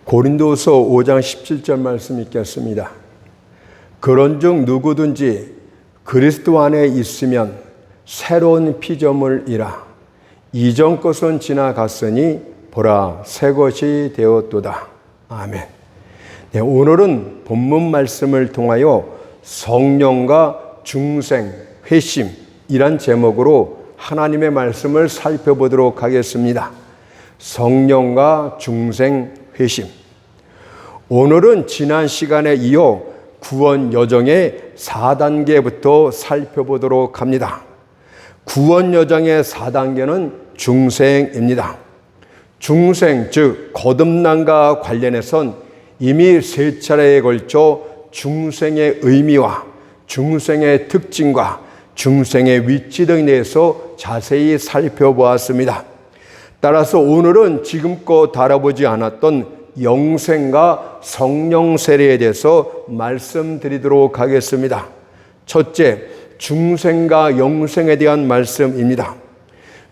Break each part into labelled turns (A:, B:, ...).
A: 고린도서 5장 17절 말씀 읽겠습니다. 그런즉 누구든지 그리스도 안에 있으면 새로운 피조물이라. 이전 것은 지나갔으니 보라 새 것이 되었도다. 아멘. 네, 오늘은 본문 말씀을 통하여 성령과 중생, 회심이란 제목으로 하나님의 말씀을 살펴보도록 하겠습니다. 성령과 중생, 회심. 오늘은 지난 시간에 이어 구원 여정의 4단계부터 살펴보도록 합니다. 구원 여정의 4단계는 중생입니다. 중생, 즉 거듭남과 관련해선 이미 3차례에 걸쳐 중생의 의미와 중생의 특징과 중생의 위치 등에 대해서 자세히 살펴보았습니다. 따라서 오늘은 지금껏 다뤄보지 않았던 영생과 성령 세례에 대해서 말씀드리도록 하겠습니다. 첫째, 중생과 영생에 대한 말씀입니다.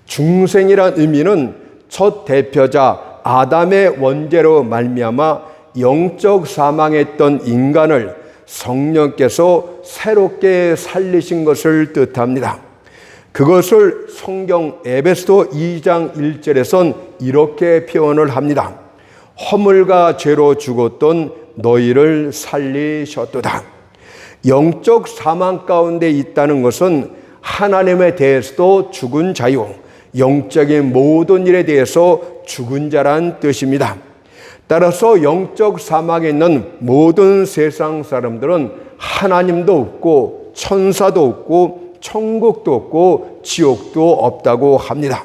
A: 중생이란 의미는 첫 대표자 아담의 원죄로 말미암아 영적 사망했던 인간을 성령께서 새롭게 살리신 것을 뜻합니다. 그것을 성경 에베소 2장 1절에선 이렇게 표현을 합니다. 허물과 죄로 죽었던 너희를 살리셨도다. 영적 사망 가운데 있다는 것은 하나님에 대해서도 죽은 자요, 영적인 모든 일에 대해서 죽은 자란 뜻입니다. 따라서 영적 사망에 있는 모든 세상 사람들은 하나님도 없고 천사도 없고 천국도 없고 지옥도 없다고 합니다.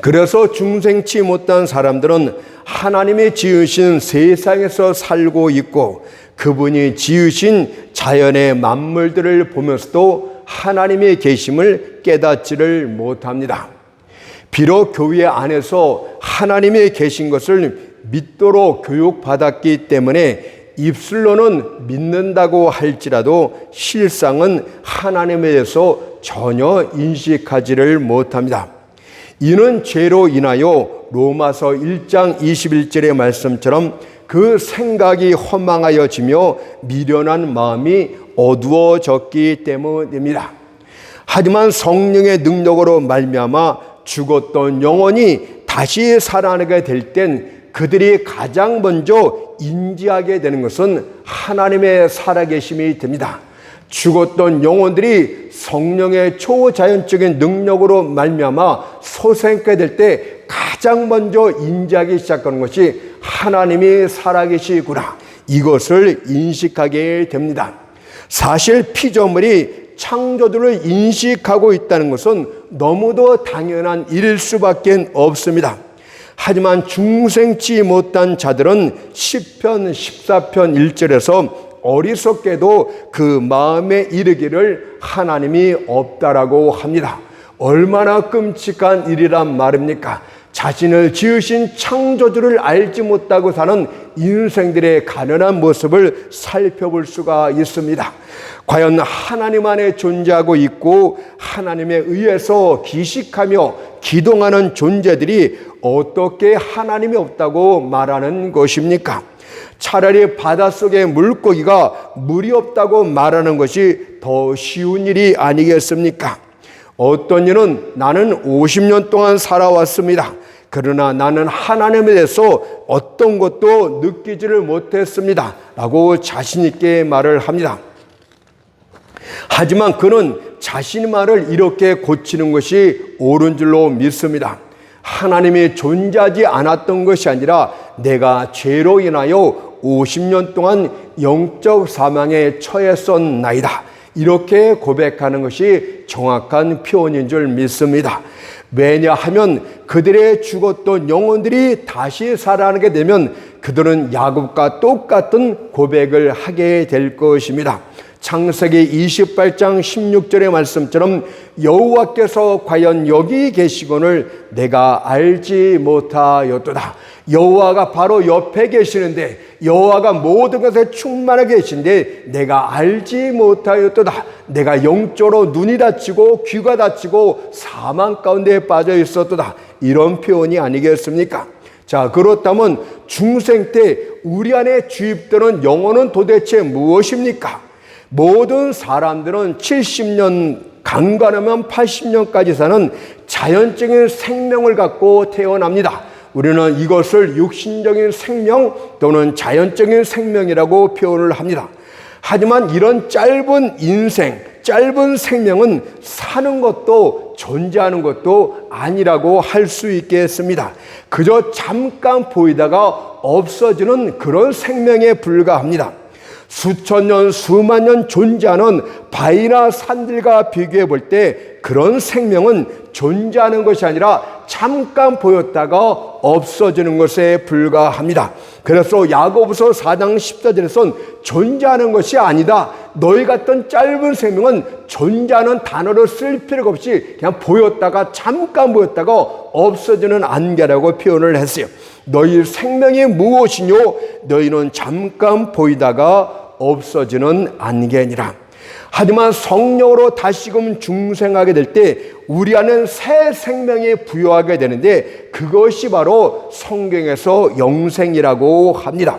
A: 그래서 중생치 못한 사람들은 하나님이 지으신 세상에서 살고 있고 그분이 지으신 자연의 만물들을 보면서도 하나님의 계심을 깨닫지를 못합니다. 비록 교회 안에서 하나님이 계신 것을 믿도록 교육받았기 때문에 입술로는 믿는다고 할지라도 실상은 하나님에 대해서 전혀 인식하지를 못합니다. 이는 죄로 인하여 로마서 1장 21절의 말씀처럼 그 생각이 허망하여지며 미련한 마음이 어두워졌기 때문입니다. 하지만 성령의 능력으로 말미암아 죽었던 영혼이 다시 살아나게 될 땐 그들이 가장 먼저 인지하게 되는 것은 하나님의 살아계심이 됩니다. 죽었던 영혼들이 성령의 초자연적인 능력으로 말미암아 소생케 될 때 가장 먼저 인지하기 시작하는 것이 하나님이 살아계시구나, 이것을 인식하게 됩니다. 사실 피조물이 창조주를 인식하고 있다는 것은 너무도 당연한 일일 수밖에 없습니다. 하지만 중생치 못한 자들은 시편 14편 1절에서 어리석게도 그 마음에 이르기를 하나님이 없다라고 합니다. 얼마나 끔찍한 일이란 말입니까? 자신을 지으신 창조주를 알지 못하고 사는 인생들의 가난한 모습을 살펴볼 수가 있습니다. 과연 하나님 안에 존재하고 있고 하나님에 의해서 기식하며 기동하는 존재들이 어떻게 하나님이 없다고 말하는 것입니까? 차라리 바닷속의 물고기가 물이 없다고 말하는 것이 더 쉬운 일이 아니겠습니까? 어떤 이는 나는 50년 동안 살아왔습니다. 그러나 나는 하나님에 대해서 어떤 것도 느끼지를 못했습니다 라고 자신 있게 말을 합니다. 하지만 그는 자신의 말을 이렇게 고치는 것이 옳은 줄로 믿습니다. 하나님이 존재하지 않았던 것이 아니라 내가 죄로 인하여 50년 동안 영적 사망에 처했었나이다, 이렇게 고백하는 것이 정확한 표현인 줄 믿습니다. 왜냐하면 그들의 죽었던 영혼들이 다시 살아나게 되면 그들은 야곱과 똑같은 고백을 하게 될 것입니다. 창세기 28장 16절의 말씀처럼 여호와께서 과연 여기 계시거늘 내가 알지 못하였도다. 여호와가 바로 옆에 계시는데, 여호와가 모든 것에 충만하게 계신데 내가 알지 못하였도다. 내가 영적으로 눈이 닫히고 귀가 닫히고 사망 가운데 빠져 있었도다. 이런 표현이 아니겠습니까? 자, 그렇다면 중생 때 우리 안에 주입되는 영혼은 도대체 무엇입니까? 모든 사람들은 70년, 강간하면 80년까지 사는 자연적인 생명을 갖고 태어납니다. 우리는 이것을 육신적인 생명 또는 자연적인 생명이라고 표현을 합니다. 하지만 이런 짧은 인생, 짧은 생명은 사는 것도 존재하는 것도 아니라고 할 수 있겠습니다. 그저 잠깐 보이다가 없어지는 그런 생명에 불과합니다. 수천 년, 수만 년 존재하는 바위나 산들과 비교해 볼 때 그런 생명은 존재하는 것이 아니라 잠깐 보였다가 없어지는 것에 불과합니다. 그래서 야고보서 4장 14절에서는 존재하는 것이 아니다. 너희 같은 짧은 생명은 존재하는 단어를 쓸 필요가 없이 그냥 보였다가 잠깐 보였다가 없어지는 안개라고 표현을 했어요. 너희 생명이 무엇이뇨? 너희는 잠깐 보이다가 없어지는 안개니라. 하지만 성령으로 다시금 중생하게 될 때 우리 안은 새 생명이 부여하게 되는데 그것이 바로 성경에서 영생이라고 합니다.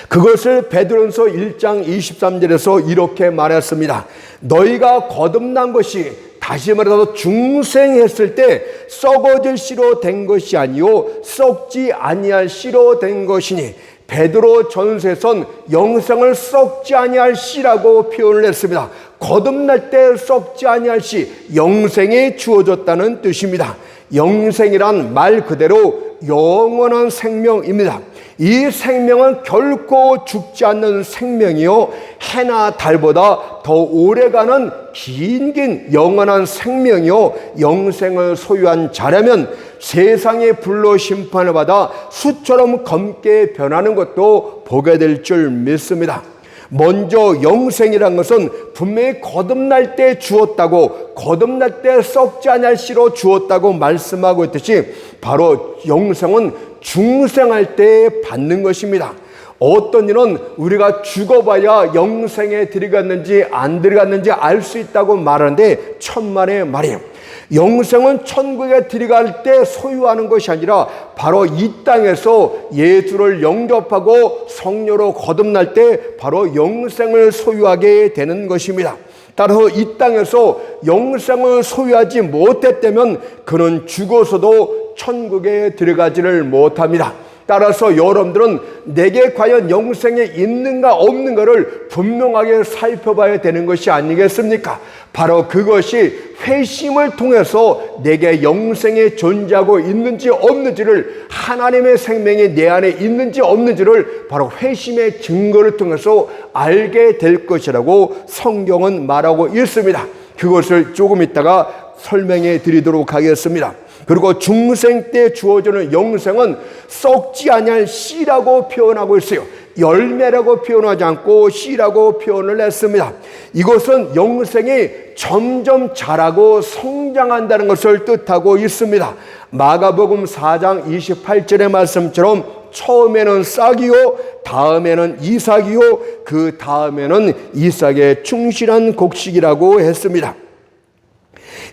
A: 그것을 베드로전서 1장 23절에서 이렇게 말했습니다. 너희가 거듭난 것이 다시 말해서 중생했을 때 썩어질 씨로 된 것이 아니요 썩지 아니할 씨로 된 것이니 베드로 전서에선 영생을 썩지 아니할 씨라고 표현을 했습니다. 거듭날 때 썩지 아니할 씨, 영생이 주어졌다는 뜻입니다. 영생이란 말 그대로 영원한 생명입니다. 이 생명은 결코 죽지 않는 생명이요 해나 달보다 더 오래가는 긴 영원한 생명이요 영생을 소유한 자라면 세상의 불로 심판을 받아 수처럼 검게 변하는 것도 보게 될 줄 믿습니다. 먼저 영생이란 것은 분명히 거듭날 때 주었다고, 거듭날 때 썩지 않을 씨로 주었다고 말씀하고 있듯이 바로 영생은 중생할 때 받는 것입니다. 어떤 일은 우리가 죽어봐야 영생에 들어갔는지 안 들어갔는지 알 수 있다고 말하는데 천만의 말이에요. 영생은 천국에 들어갈 때 소유하는 것이 아니라 바로 이 땅에서 예수를 영접하고 성령으로 거듭날 때 바로 영생을 소유하게 되는 것입니다. 따라서 이 땅에서 영생을 소유하지 못했다면 그는 죽어서도 천국에 들어가지를 못합니다. 따라서 여러분들은 내게 과연 영생에 있는가 없는가를 분명하게 살펴봐야 되는 것이 아니겠습니까? 바로 그것이 회심을 통해서 내게 영생에 존재하고 있는지 없는지를, 하나님의 생명이 내 안에 있는지 없는지를 바로 회심의 증거를 통해서 알게 될 것이라고 성경은 말하고 있습니다. 그것을 조금 있다가 설명해 드리도록 하겠습니다. 그리고 중생 때 주어지는 영생은 썩지 아니할 씨라고 표현하고 있어요. 열매라고 표현하지 않고 씨라고 표현을 했습니다. 이것은 영생이 점점 자라고 성장한다는 것을 뜻하고 있습니다. 마가복음 4장 28절의 말씀처럼 처음에는 싹이요 다음에는 이삭이요 그 다음에는 이삭의 충실한 곡식이라고 했습니다.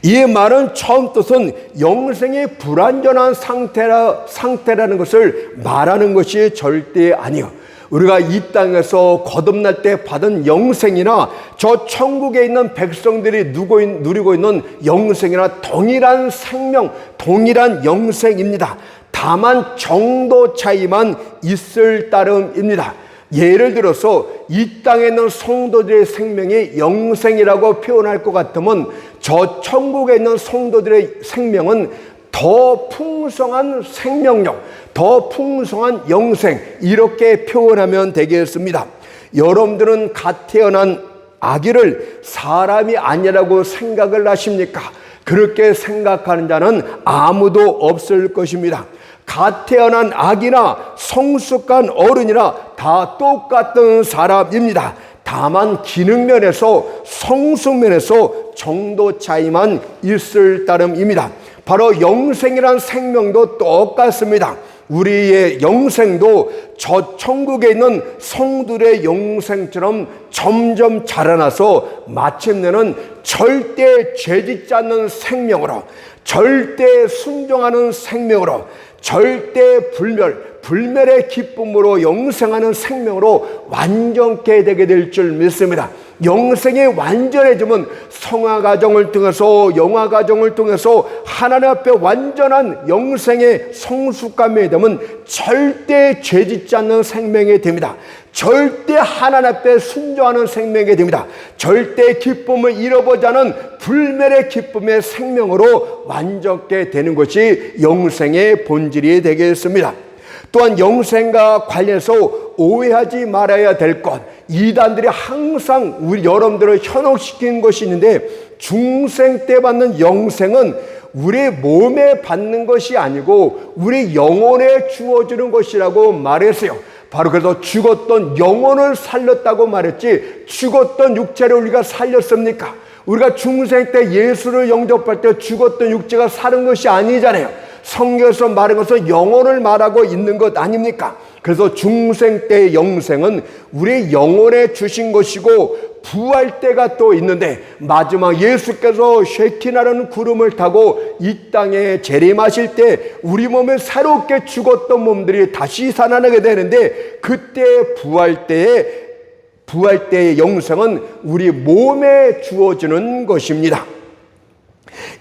A: 이 말은 처음 뜻은 영생이 불완전한 상태라는 것을 말하는 것이 절대 아니요. 우리가 이 땅에서 거듭날 때 받은 영생이나 저 천국에 있는 백성들이 누리고 있는 영생이나 동일한 생명, 동일한 영생입니다. 다만 정도 차이만 있을 따름입니다. 예를 들어서 이 땅에 있는 성도들의 생명이 영생이라고 표현할 것 같으면 저 천국에 있는 성도들의 생명은 더 풍성한 생명력, 더 풍성한 영생, 이렇게 표현하면 되겠습니다. 여러분들은 갓 태어난 아기를 사람이 아니라고 생각을 하십니까? 그렇게 생각하는 자는 아무도 없을 것입니다. 갓 태어난 아기나 성숙한 어른이나 다 똑같은 사람입니다. 다만 기능면에서 성숙면에서 정도 차이만 있을 따름입니다. 바로 영생이란 생명도 똑같습니다. 우리의 영생도 저 천국에 있는 성들의 영생처럼 점점 자라나서 마침내는 절대 죄짓지 않는 생명으로, 절대 순종하는 생명으로, 절대 불멸의 기쁨으로 영생하는 생명으로 완전케 되게 될 줄 믿습니다. 영생이 완전해지면 성화가정을 통해서 영화가정을 통해서 하나님 앞에 완전한 영생의 성숙감이 되면 절대 죄짓지 않는 생명이 됩니다. 절대 하나님 앞에 순종하는 생명이 됩니다. 절대 기쁨을 잃어보지 않은 불멸의 기쁨의 생명으로 완전케 되는 것이 영생의 본질이 되겠습니다. 또한 영생과 관련해서 오해하지 말아야 될 것, 이단들이 항상 우리 여러분들을 현혹시키는 것이 있는데, 중생 때 받는 영생은 우리 몸에 받는 것이 아니고 우리 영혼에 주어지는 것이라고 말했어요. 바로 그래서 죽었던 영혼을 살렸다고 말했지, 죽었던 육체를 우리가 살렸습니까? 우리가 중생 때 예수를 영접할 때 죽었던 육체가 사는 것이 아니잖아요. 성경에서 말한 것은 영혼을 말하고 있는 것 아닙니까? 그래서 중생 때의 영생은 우리 영혼에 주신 것이고, 부활 때가 또 있는데, 마지막 예수께서 쉐키나라는 구름을 타고 이 땅에 재림하실 때 우리 몸에 새롭게 죽었던 몸들이 다시 살아나게 되는데, 그때 부활 때의 영생은 우리 몸에 주어지는 것입니다.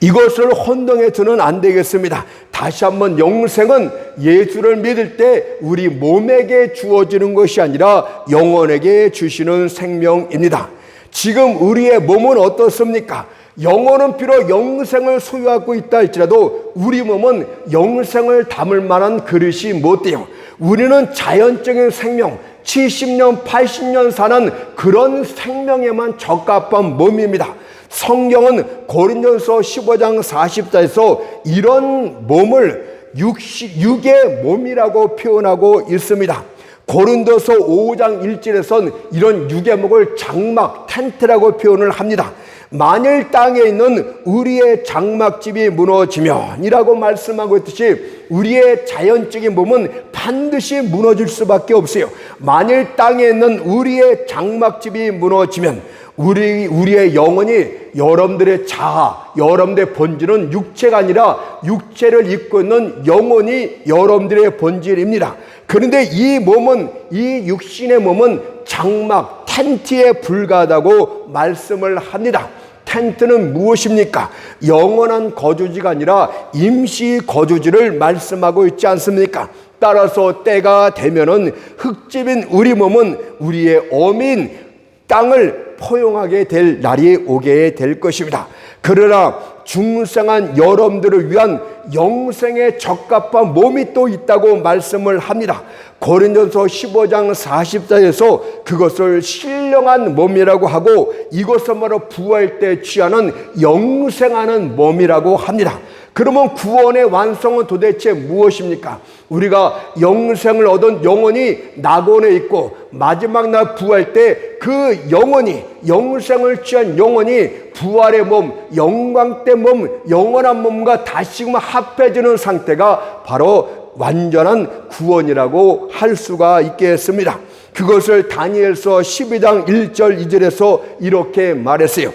A: 이것을 혼동해서는 안 되겠습니다. 다시 한번, 영생은 예수를 믿을 때 우리 몸에게 주어지는 것이 아니라 영혼에게 주시는 생명입니다. 지금 우리의 몸은 어떻습니까? 영혼은 비록 영생을 소유하고 있다 할지라도 우리 몸은 영생을 담을 만한 그릇이 못 돼요. 우리는 자연적인 생명, 70년, 80년 사는 그런 생명에만 적합한 몸입니다. 성경은 고린도전서 15장 44에서 이런 몸을 육의 몸이라고 표현하고 있습니다. 고린도서 5장 1절에선 이런 육의 몸을 장막, 텐트라고 표현을 합니다. 만일 땅에 있는 우리의 장막집이 무너지면 이라고 말씀하고 있듯이, 우리의 자연적인 몸은 반드시 무너질 수밖에 없어요. 만일 땅에 있는 우리의 장막집이 무너지면 우리의 영혼이, 여러분들의 자아, 여러분들의 본질은 육체가 아니라 육체를 입고 있는 영혼이 여러분들의 본질입니다. 그런데 이 몸은, 이 육신의 몸은 장막, 텐트에 불과하다고 말씀을 합니다. 텐트는 무엇입니까? 영원한 거주지가 아니라 임시 거주지를 말씀하고 있지 않습니까? 따라서 때가 되면은 흙집인 우리 몸은 우리의 어민 땅을 포용하게 될 날이 오게 될 것입니다. 그러나 중생한 여러분들을 위한 영생에 적합한 몸이 또 있다고 말씀을 합니다. 고린도전서 15장 44에서 그것을 신령한 몸이라고 하고, 이것을 바로 부활 때 취하는 영생하는 몸이라고 합니다. 그러면 구원의 완성은 도대체 무엇입니까? 우리가 영생을 얻은 영혼이 낙원에 있고, 마지막 날 부활 때 그 영혼이, 영생을 취한 영혼이 부활의 몸, 영광 때 몸, 영원한 몸과 다시금 합해지는 상태가 바로 완전한 구원이라고 할 수가 있겠습니다. 그것을 다니엘서 12장 1절 2절에서 이렇게 말했어요.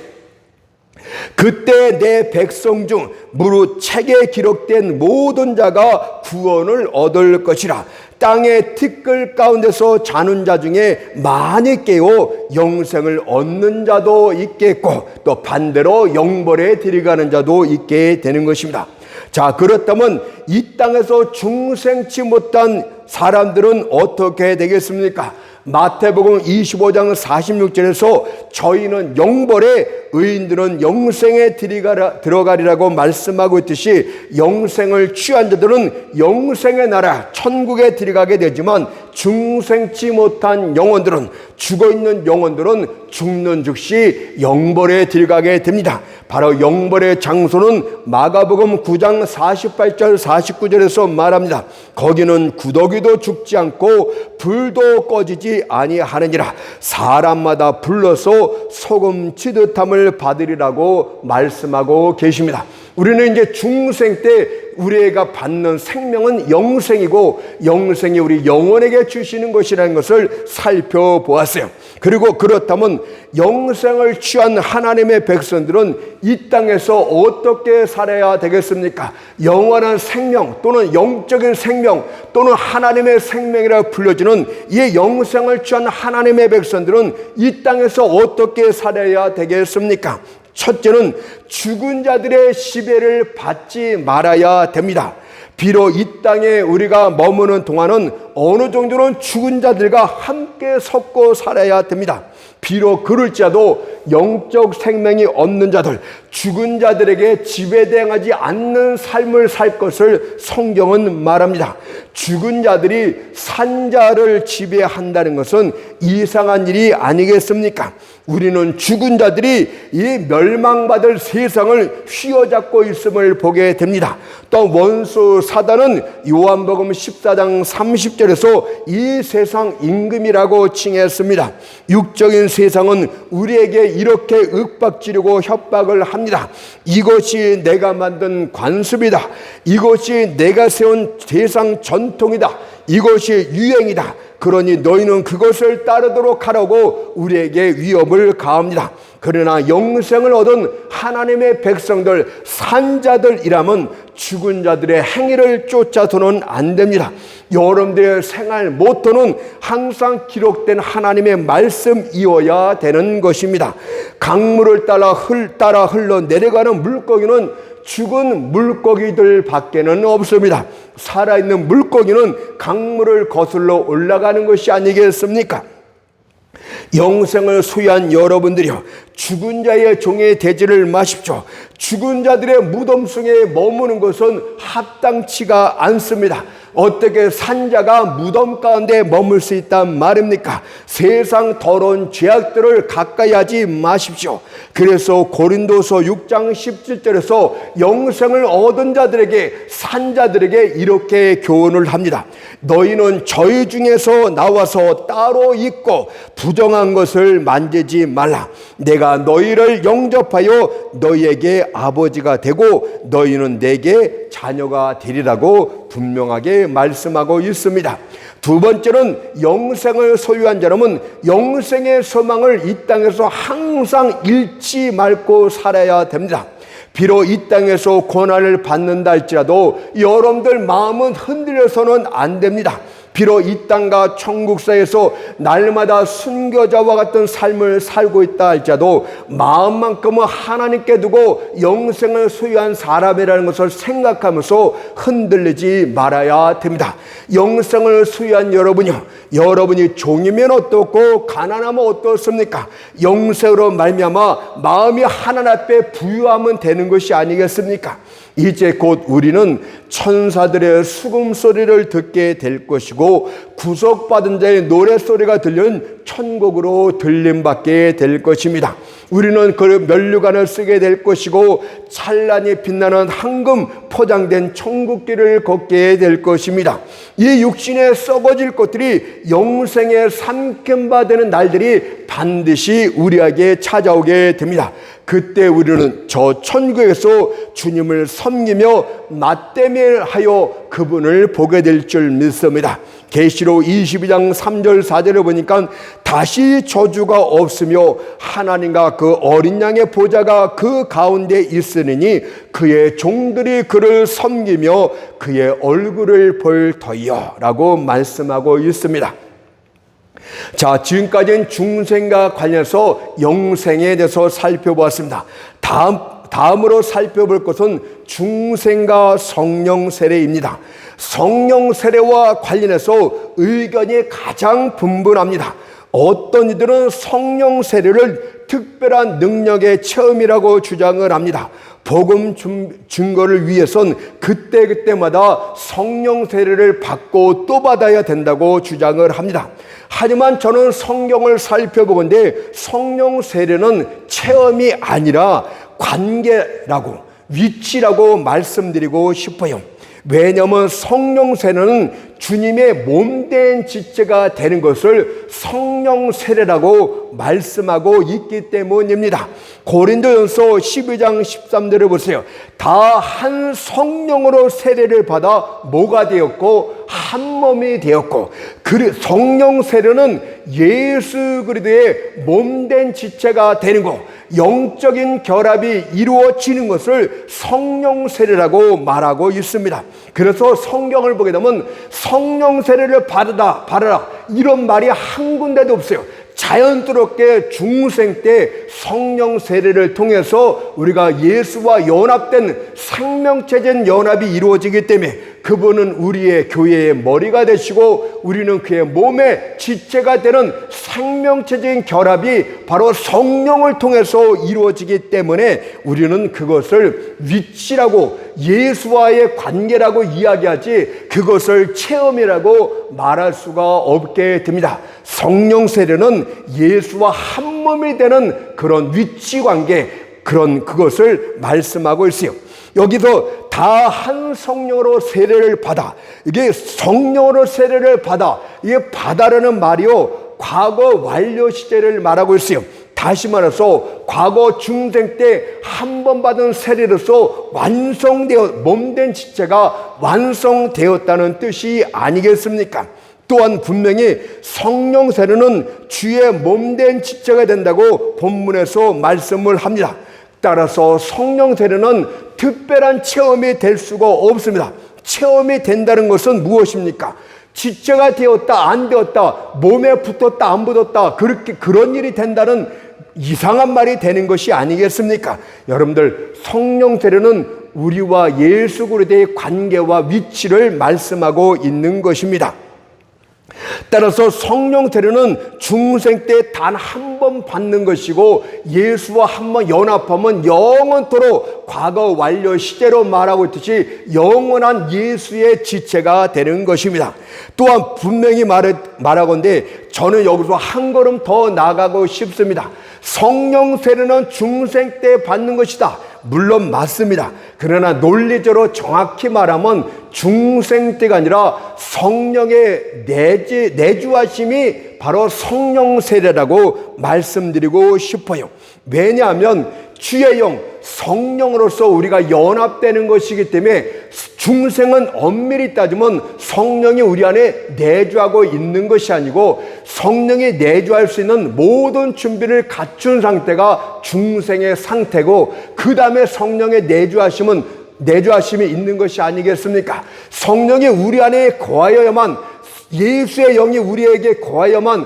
A: 그때 내 백성 중 무릇 책에 기록된 모든 자가 구원을 얻을 것이라. 땅의 티끌 가운데서 자는 자 중에 많이 깨어 영생을 얻는 자도 있겠고, 또 반대로 영벌에 들어가는 자도 있게 되는 것입니다. 자, 그렇다면 이 땅에서 중생치 못한 사람들은 어떻게 되겠습니까? 마태복음 25장 46절에서 저희는 영벌에, 의인들은 영생에 들어가리라고 말씀하고 있듯이, 영생을 취한 자들은 영생의 나라 천국에 들어가게 되지만, 중생치 못한 영혼들은, 죽어있는 영혼들은 죽는 즉시 영벌에 들어가게 됩니다. 바로 영벌의 장소는 마가복음 9장 48절 49절에서 말합니다. 거기는 구더기도 죽지 않고 불도 꺼지지 아니하느니라. 사람마다 불러서 소금 치듯함을 받으리라고 말씀하고 계십니다. 우리는 이제 중생 때 우리가 받는 생명은 영생이고 영생이 우리 영혼에게 주시는 것이라는 것을 살펴보았어요. 그리고 그렇다면 영생을 취한 하나님의 백성들은 이 땅에서 어떻게 살아야 되겠습니까? 영원한 생명 또는 영적인 생명 또는 하나님의 생명이라 불려지는 이 영생을 취한 하나님의 백성들은 이 땅에서 어떻게 살아야 되겠습니까? 첫째는 죽은 자들의 시배를 받지 말아야 됩니다. 비록 이 땅에 우리가 머무는 동안은 어느 정도는 죽은 자들과 함께 섞어 살아야 됩니다. 비록 그럴지라도 영적 생명이 없는 자들, 죽은 자들에게 지배당하지 않는 삶을 살 것을 성경은 말합니다. 죽은 자들이 산자를 지배한다는 것은 이상한 일이 아니겠습니까? 우리는 죽은 자들이 이 멸망받을 세상을 휘어잡고 있음을 보게 됩니다. 또 원수 사단은 요한복음 14장 30절에서 이 세상 임금이라고 칭했습니다. 육적인 세상은 우리에게 이렇게 윽박지르고 협박을 합니다. 이것이 내가 만든 관습이다. 이것이 내가 세운 세상 전통이다. 이것이 유행이다. 그러니 너희는 그것을 따르도록 하라고 우리에게 위협을 가합니다. 그러나 영생을 얻은 하나님의 백성들, 산자들이라면 죽은 자들의 행위를 쫓아서는 안 됩니다. 여러분들의 생활 모토는 항상 기록된 하나님의 말씀이어야 되는 것입니다. 강물을 따라 흘러 내려가는 물고기는 죽은 물고기들 밖에는 없습니다. 살아있는 물고기는 강물을 거슬러 올라가는 것이 아니겠습니까? 영생을 소유한 여러분들이요, 죽은 자의 종이 되지를 마십시오. 죽은 자들의 무덤 속에 머무는 것은 합당치가 않습니다. 어떻게 산자가 무덤 가운데 머물 수 있단 말입니까? 세상 더러운 죄악들을 가까이 하지 마십시오. 그래서 고린도서 6장 17절에서 영생을 얻은 자들에게, 산자들에게 이렇게 교훈을 합니다. 너희는 저희 중에서 나와서 따로 있고 부정한 것을 만지지 말라. 내가 너희를 영접하여 너희에게 아버지가 되고 너희는 내게 자녀가 되리라고 분명하게 말씀하고 있습니다. 두 번째는 영생을 소유한 자라면 영생의 소망을 이 땅에서 항상 잃지 말고 살아야 됩니다. 비록 이 땅에서 고난을 받는다 할지라도 여러분들 마음은 흔들려서는 안 됩니다. 비록 이 땅과 천국사에서 날마다 순교자와 같은 삶을 살고 있다 할지라도 마음만큼은 하나님께 두고 영생을 소유한 사람이라는 것을 생각하면서 흔들리지 말아야 됩니다. 영생을 소유한 여러분이요, 여러분이 종이면 어떻고 가난하면 어떻습니까? 영생으로 말미암아 마음이 하나님 앞에 부유하면 되는 것이 아니겠습니까? 이제 곧 우리는 천사들의 수금소리를 듣게 될 것이고 구속받은 자의 노랫소리가 들리는 천국으로 들림받게 될 것입니다. 우리는 그 면류관을 쓰게 될 것이고 찬란히 빛나는 황금 포장된 천국길을 걷게 될 것입니다. 이 육신에 썩어질 것들이 영생에 삼킴받는 날들이 반드시 우리에게 찾아오게 됩니다. 그때 우리는 저 천국에서 주님을 섬기며 맞대면하여 그분을 보게 될 줄 믿습니다. 계시록 22장 3절 4절을 보니까 다시 저주가 없으며 하나님과 그 어린 양의 보좌가 그 가운데 있으니 그의 종들이 그를 섬기며 그의 얼굴을 볼 터이요 라고 말씀하고 있습니다. 자, 지금까지는 중생과 관련해서 영생에 대해서 살펴보았습니다. 다음으로 살펴볼 것은 중생과 성령 세례입니다. 성령 세례와 관련해서 의견이 가장 분분합니다. 어떤 이들은 성령 세례를 특별한 능력의 체험이라고 주장을 합니다. 복음 증거를 위해선 그때그때마다 성령 세례를 받고 또 받아야 된다고 주장을 합니다. 하지만 저는 성경을 살펴보건대 성령 세례는 체험이 아니라 관계라고, 위치라고 말씀드리고 싶어요. 왜냐하면 성령 세례는 주님의 몸된 지체가 되는 것을 성령 세례라고 말씀하고 있기 때문입니다. 고린도전서 12장 13절을 보세요. 다 한 성령으로 세례를 받아 뭐가 되었고 한 몸이 되었고, 성령 세례는 예수 그리스도의 몸된 지체가 되는 것, 영적인 결합이 이루어지는 것을 성령 세례라고 말하고 있습니다. 그래서 성경을 보게 되면 성령 세례를 받아라 이런 말이 한 군데도 없어요. 자연스럽게 중생 때 성령 세례를 통해서 우리가 예수와 연합된 생명체적 연합이 이루어지기 때문에 그분은 우리의 교회의 머리가 되시고 우리는 그의 몸의 지체가 되는 생명체적인 결합이 바로 성령을 통해서 이루어지기 때문에 우리는 그것을 위치라고, 예수와의 관계라고 이야기하지 그것을 체험이라고 말할 수가 없게 됩니다. 성령 세례는 예수와 한 몸이 되는 그런 위치 관계, 그것을 말씀하고 있어요. 여기서 다 한 성령으로 세례를 받아, 이게 성령으로 세례를 받아, 이게 받아라는 말이요 과거 완료 시제를 말하고 있어요. 다시 말해서 과거 중생 때 한 번 받은 세례로서 몸된 지체가 완성되었다는 뜻이 아니겠습니까? 또한 분명히 성령 세례는 주의 몸된 지체가 된다고 본문에서 말씀을 합니다. 따라서 성령 세례는 특별한 체험이 될 수가 없습니다. 체험이 된다는 것은 무엇입니까? 지체가 되었다 안 되었다, 몸에 붙었다 안 붙었다, 그런 일이 된다는 이상한 말이 되는 것이 아니겠습니까? 여러분들, 성령 세례는 우리와 예수 그리스도의 관계와 위치를 말씀하고 있는 것입니다. 따라서 성령 세례는 중생 때 단 한 번 받는 것이고 예수와 한 번 연합하면 영원토록 과거 완료 시제로 말하고 있듯이 영원한 예수의 지체가 되는 것입니다. 또한 분명히 말하건대 저는 여기서 한 걸음 더 나가고 싶습니다. 성령 세례는 중생 때 받는 것이다. 물론 맞습니다. 그러나 논리적으로 정확히 말하면 중생 때가 아니라 성령의 내주하심이 바로 성령 세례라고 말씀드리고 싶어요. 왜냐하면 주의 영, 성령으로서 우리가 연합되는 것이기 때문에 중생은 엄밀히 따지면 성령이 우리 안에 내주하고 있는 것이 아니고 성령이 내주할 수 있는 모든 준비를 갖춘 상태가 중생의 상태고 그 다음에 성령의 내주하심이 있는 것이 아니겠습니까? 성령이 우리 안에 거하여야만, 예수의 영이 우리에게 거하여야만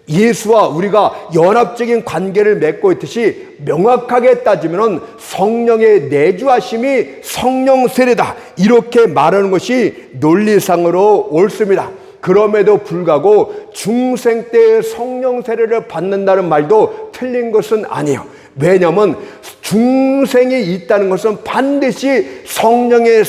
A: 예수와 우리가 연합적인 관계를 맺고 있듯이 명확하게 따지면 성령의 내주하심이 성령 세례다, 이렇게 말하는 것이 논리상으로 옳습니다. 그럼에도 불구하고 중생 때 성령 세례를 받는다는 말도 틀린 것은 아니에요. 왜냐하면 중생이 있다는 것은 반드시 성령의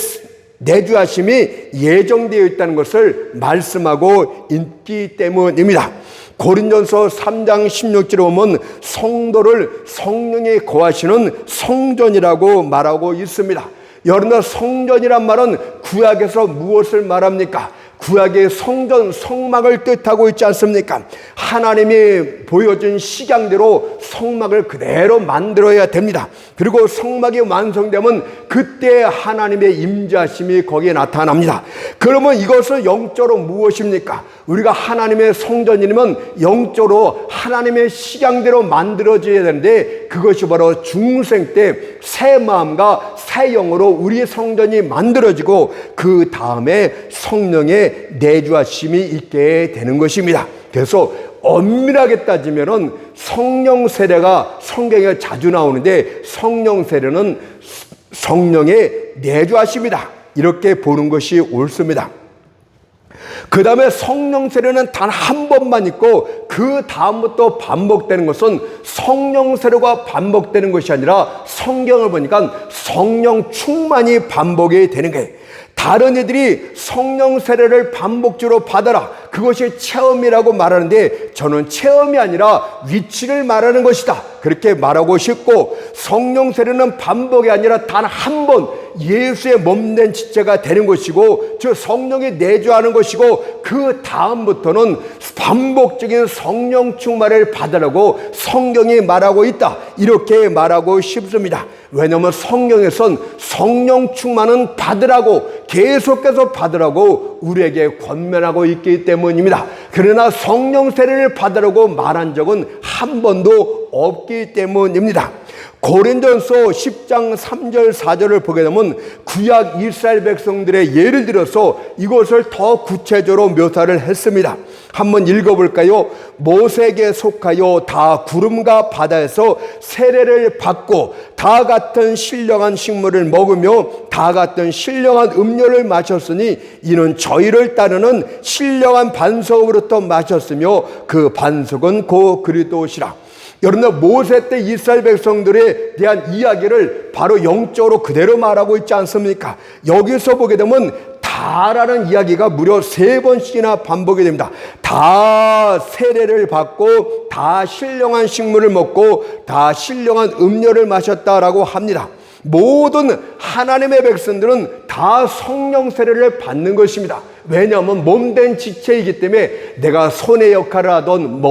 A: 내주하심이 예정되어 있다는 것을 말씀하고 있기 때문입니다. 고린도전서 3장 16절에 보면 성도를 성령이 거하시는 성전이라고 말하고 있습니다. 여러분, 성전이란 말은 구약에서 무엇을 말합니까? 구약의 성전, 성막을 뜻하고 있지 않습니까? 하나님이 보여준 식양대로 성막을 그대로 만들어야 됩니다. 그리고 성막이 완성되면 그때 하나님의 임재하심이 거기에 나타납니다. 그러면 이것은 영적으로 무엇입니까? 우리가 하나님의 성전이면 영적으로 하나님의 식양대로 만들어져야 되는데 그것이 바로 중생 때 새 마음과 새 영으로 우리의 성전이 만들어지고 그 다음에 성령의 내주하심이 있게 되는 것입니다. 그래서 엄밀하게 따지면은 성령 세례가 성경에 자주 나오는데 성령 세례는 성령의 내주하심이다, 이렇게 보는 것이 옳습니다. 그 다음에 성령 세례는 단 한 번만 있고 그 다음부터 반복되는 것은 성령 세례가 반복되는 것이 아니라 성경을 보니까 성령 충만이 반복이 되는 거예요. 다른 이들이 성령 세례를 반복적으로 받아라, 그것이 체험이라고 말하는데 저는 체험이 아니라 위치를 말하는 것이다, 그렇게 말하고 싶고, 성령 세례는 반복이 아니라 단 한 번 예수의 몸된 지체가 되는 것이고, 저 성령이 내주하는 것이고, 그 다음부터는 반복적인 성령 충만을 받으라고 성경이 말하고 있다, 이렇게 말하고 싶습니다. 왜냐하면 성경에선 성령 충만은 받으라고, 계속해서 받으라고 우리에게 권면하고 있기 때문입니다. 그러나 성령 세례를 받으라고 말한 적은 한 번도 없기 때문입니다. 고린도전서 10장 3절 4절을 보게 되면 구약 이스라엘 백성들의 예를 들어서 이것을 더 구체적으로 묘사를 했습니다. 한번 읽어볼까요? 모세에게 속하여 다 구름과 바다에서 세례를 받고 다 같은 신령한 식물을 먹으며 다 같은 신령한 음료를 마셨으니 이는 저희를 따르는 신령한 반석으로부터 마셨으며 그 반석은 고 그리스도시라. 여러분들, 모세 때 이스라엘 백성들에 대한 이야기를 바로 영적으로 그대로 말하고 있지 않습니까? 여기서 보게 되면 다라는 이야기가 무려 3번씩이나 반복이 됩니다. 다 세례를 받고 다 신령한 식물을 먹고 다 신령한 음료를 마셨다라고 합니다. 모든 하나님의 백성들은 다 성령 세례를 받는 것입니다. 왜냐하면 몸된 지체이기 때문에 내가 손의 역할을 하던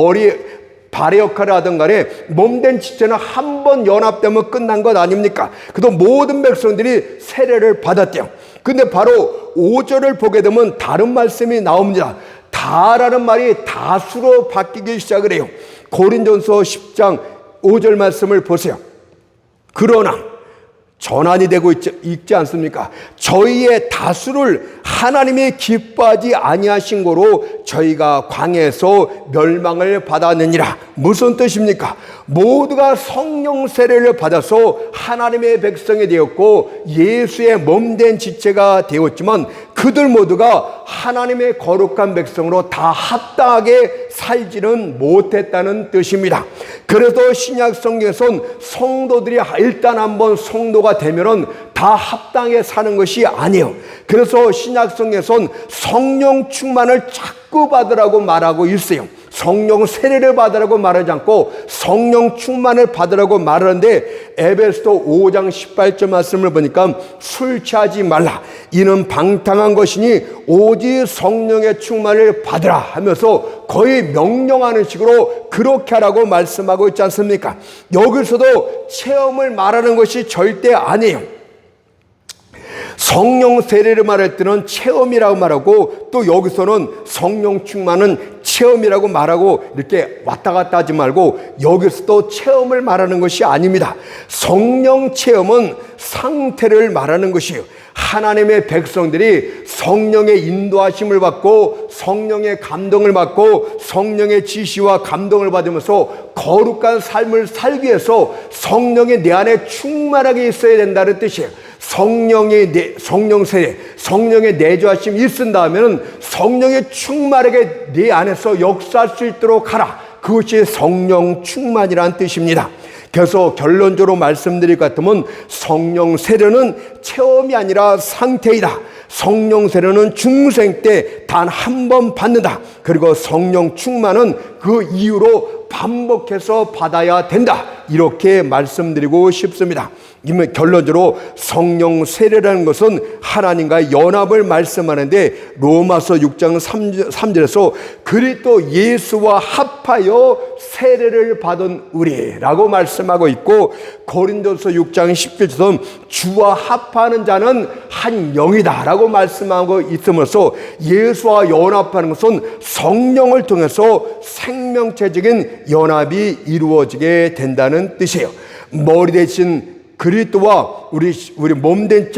A: 발의 역할을 하던 간에 몸된 지체는 한 번 연합되면 끝난 것 아닙니까? 그래도 모든 백성들이 세례를 받았대요. 근데 바로 5절을 보게 되면 다른 말씀이 나옵니다. 다라는 말이 다수로 바뀌기 시작을 해요. 고린도전서 10장 5절 말씀을 보세요. 그러나 전환이 되고 있지 않습니까? 저희의 다수를 하나님이 기뻐하지 아니하신 거로 저희가 광야에서 멸망을 받았느니라. 무슨 뜻입니까? 모두가 성령 세례를 받아서 하나님의 백성이 되었고 예수의 몸된 지체가 되었지만 그들 모두가 하나님의 거룩한 백성으로 다 합당하게 살지는 못했다는 뜻입니다. 그래서 신약 성경에선 성도들이 일단 한번 성도가 되면은 다 합당하게 사는 것이 아니에요. 그래서 신약 성경에선 성령 충만을 자꾸 받으라고 말하고 있어요. 성령 세례를 받으라고 말하지 않고 성령 충만을 받으라고 말하는데, 에베소서 5장 18절 말씀을 보니까 술 취하지 말라, 이는 방탕한 것이니 오직 성령의 충만을 받으라 하면서 거의 명령하는 식으로 그렇게 하라고 말씀하고 있지 않습니까? 여기서도 체험을 말하는 것이 절대 아니에요. 성령 세례를 말할 때는 체험이라고 말하고, 또 여기서는 성령 충만은 체험이라고 말하고, 이렇게 왔다 갔다 하지 말고 여기서도 체험을 말하는 것이 아닙니다. 성령 체험은 상태를 말하는 것이에요. 하나님의 백성들이 성령의 인도하심을 받고 성령의 감동을 받고 성령의 지시와 감동을 받으면서 거룩한 삶을 살기 위해서 성령이 내 안에 충만하게 있어야 된다는 뜻이에요. 성령 세례, 성령의 내주하심이 있은다면 성령이 충만하게 네 안에서 역사할 수 있도록 하라. 그것이 성령 충만이라는 뜻입니다. 그래서 결론적으로 말씀드릴 것 같으면 성령 세례는 체험이 아니라 상태이다. 성령 세례는 중생 때 단 한 번 받는다. 그리고 성령 충만은 그 이후로 반복해서 받아야 된다. 이렇게 말씀드리고 싶습니다. 결론적으로 성령 세례라는 것은 하나님과의 연합을 말씀하는데, 로마서 6장 3절에서 그리스도 예수와 합하여 세례를 받은 우리라고 말씀하고 있고, 고린도서 6장 10절에서는 주와 합하는 자는 한 영이다 라고 말씀하고 있으면서 예수와 연합하는 것은 성령을 통해서 생명체적인 연합이 이루어지게 된다는 뜻이에요. 머리 대신 그리스도와 우리 몸된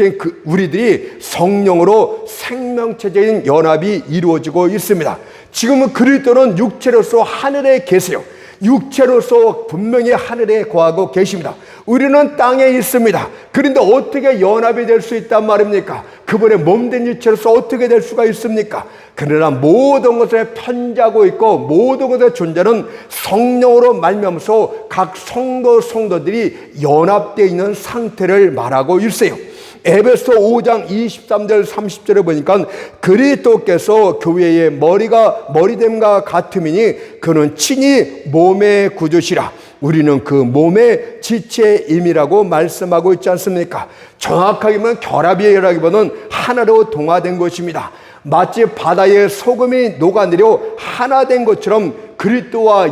A: 우리들이 성령으로 생명체적인 연합이 이루어지고 있습니다. 지금은 그리스도는 육체로서 하늘에 계세요. 육체로서 분명히 하늘에 거하고 계십니다. 우리는 땅에 있습니다. 그런데 어떻게 연합이 될 수 있단 말입니까? 그분의 몸된 육체로서 어떻게 될 수가 있습니까? 그러나 모든 것에 편지하고 있고 모든 것의 존재는 성령으로 말미암아서 각 성도들이 연합되어 있는 상태를 말하고 있어요. 에베소 5장 23절 30절에 보니까 그리스도께서 교회의 머리됨과 같음이니 그는 친히 몸의 구주시라. 우리는 그 몸의 지체임이라고 말씀하고 있지 않습니까? 정확하게 보면 결합이라기보다는 하나로 동화된 것입니다. 마치 바다에 소금이 녹아내려 하나 된 것처럼 그리스도와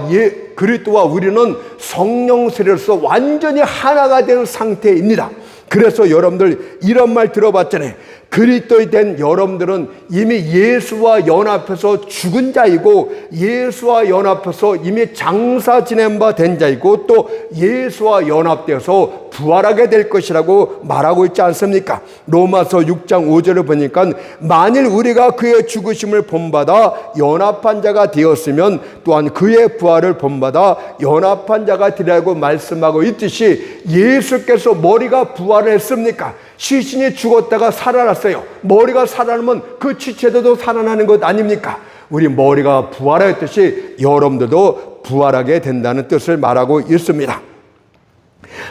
A: 우리는 성령 세례로서 완전히 하나가 된 상태입니다. 그래서 여러분들 이런 말 들어봤잖아요. 그리스도에 된 여러분들은 이미 예수와 연합해서 죽은 자이고, 예수와 연합해서 이미 장사 지낸 바 된 자이고, 또 예수와 연합되어서 부활하게 될 것이라고 말하고 있지 않습니까? 로마서 6장 5절을 보니까 만일 우리가 그의 죽으심을 본받아 연합한 자가 되었으면 또한 그의 부활을 본받아 연합한 자가 되리라고 말씀하고 있듯이, 예수께서 머리가 부활했습니까? 시신이 죽었다가 살아났어요. 머리가 살아나면 그 지체도 살아나는 것 아닙니까? 우리 머리가 부활했듯이 여러분들도 부활하게 된다는 뜻을 말하고 있습니다.